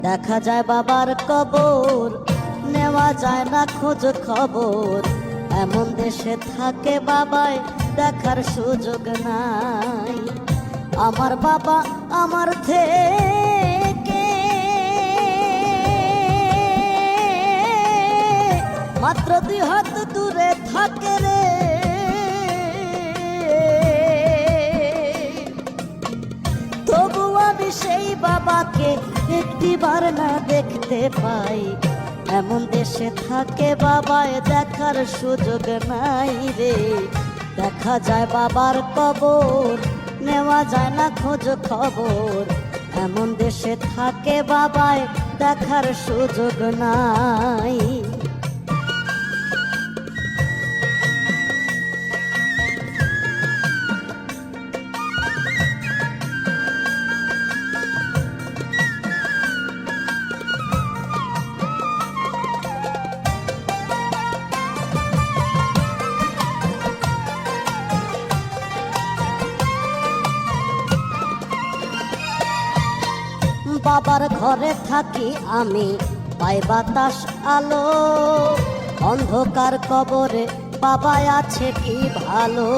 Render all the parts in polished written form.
দেখা যায় বাবার কবর, নেওয়া যায় না খোঁজ খবর। এমন দেশে থাকে বাবায় দেখার সুযোগ নাই। আমার বাবা আমার থেকে মাত্র 2 হাত দূরে থাকে রে। তবু আমি সেই বাবাকে একটিবার না দেখতে পাই। এমন দেশে থাকে বাবায় দেখার সুযোগ নাই রে। দেখা যায় বাবার কবর, নেওয়া যায় না খোঁজ খবর। এমন দেশে থাকে বাবায় দেখার সুযোগ নাই। বাবার ঘরে থাকি আমি, পাই বাতাস আলো। অন্ধকার কবরে বাবা আছে কি ভালো।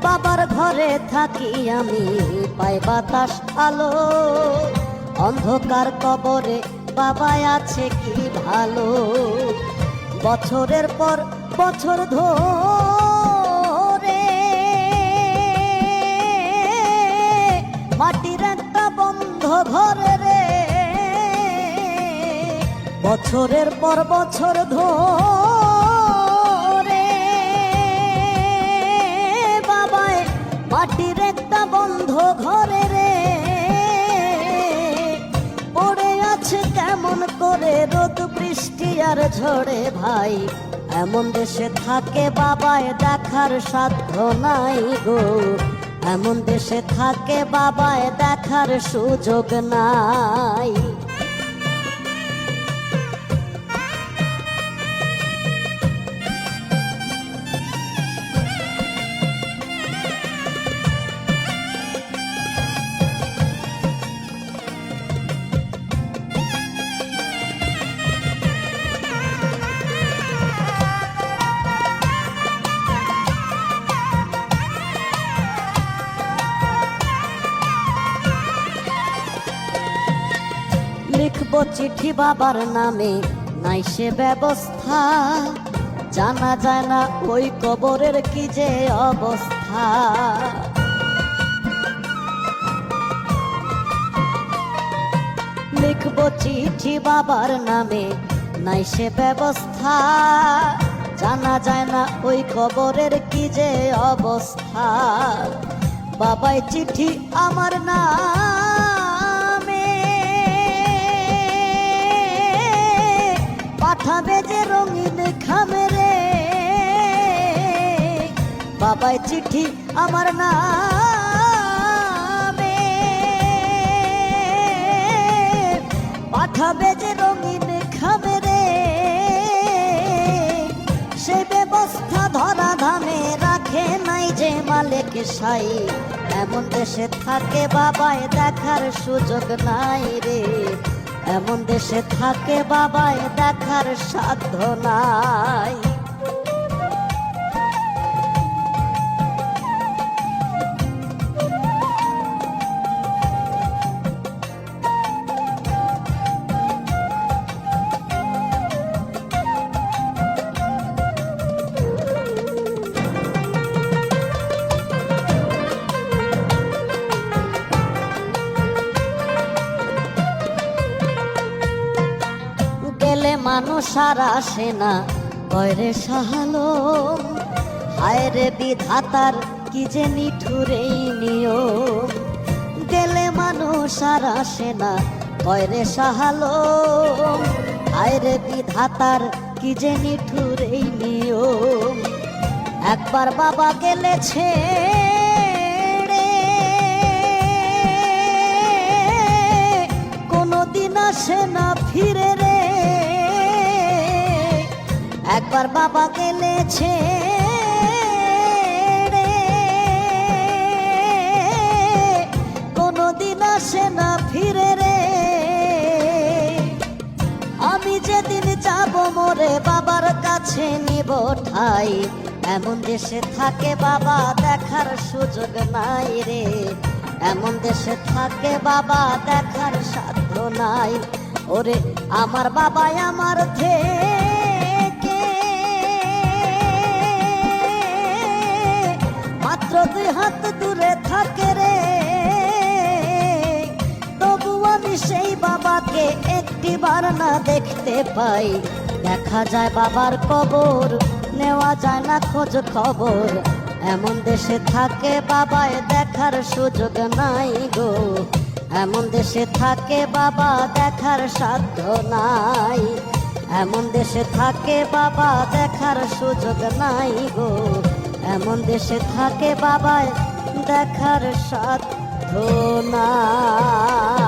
বাবার ঘরে থাকি আমি, পাই বাতাস আলো। অন্ধকার কবরে বাবা আছে কি ভালো। বছরের পর বছর ধরে মাটির একটা বন্ধ ঘরে রে। বছরের পর বছর ধরে বাবায় মাটির একটা বন্ধ ঘরে রে পড়ে আছে কেমন করে রোদ বৃষ্টি আর ঝড়ে ভাই। এমন দেশে থাকে বাবায় দেখার সাধ্য নাই গো। এমন দেশে থাকে বাবায় দেখার সুযোগ নাই। লিখবো চিঠি বাবার নামে, নাই সে ব্যবস্থা। জানা যায় না ওই কবরের কি যে অবস্থা। লিখবো চিঠি বাবার নামে, নাই সে ব্যবস্থা। জানা যায় না ওই কবরের কি যে অবস্থা। বাবাই চিঠি আমার না পাঠাবে যে রঙিন খামে রে। বাবাই চিঠি আমার নামে পাঠাবে যে রঙিন খামে রে। সে ব্যবস্থা ধরা ধামে রাখে নাই যে মালিক সাই। এমন দেশে থাকে বাবায় দেখার সুযোগ নাই রে। এমন দেশে থাকে বাবায় দেখার সাধ্য নাই। মানুষ আর আসে না কয়রে সাহালম। হায় রে বিধাতার কি যে নিঠুর এই নিয়ম। গেলে মানুষ আর আসে না কয়রে সাহালম। হায় রে বিধাতার কি যে নিঠুর এই নিয়ম। একবার বাবা গেলেছে কোনদিন আসে না ফিরে রে। একবার বাবা গেলেছে কোনদিন আসে না ফিরে রে। বাবার কাছে নিব ঠাই, এমন দেশে থাকে বাবা দেখার সুযোগ নাই রে, এমন দেশে থাকে বাবা দেখার সাধ্য নাই। ওরে আমার বাবা আমার থেকে মাত্র 2 হাত দূরে থাকে রে, তবু আমি সেই বাবাকে একটিবার না দেখতে পাই। দেখা যায় বাবার কবর, নেওয়া যায় না খোঁজ খবর, এমন দেশে থাকে বাবায় দেখার সুযোগ নাই গো, এমন দেশে থাকে বাবা দেখার সাধ্য নাই, এমন দেশে থাকে বাবা দেখার সুযোগ নাই গো, এমন দেশে থাকে বাবায় দেখার সাধ্য নাই।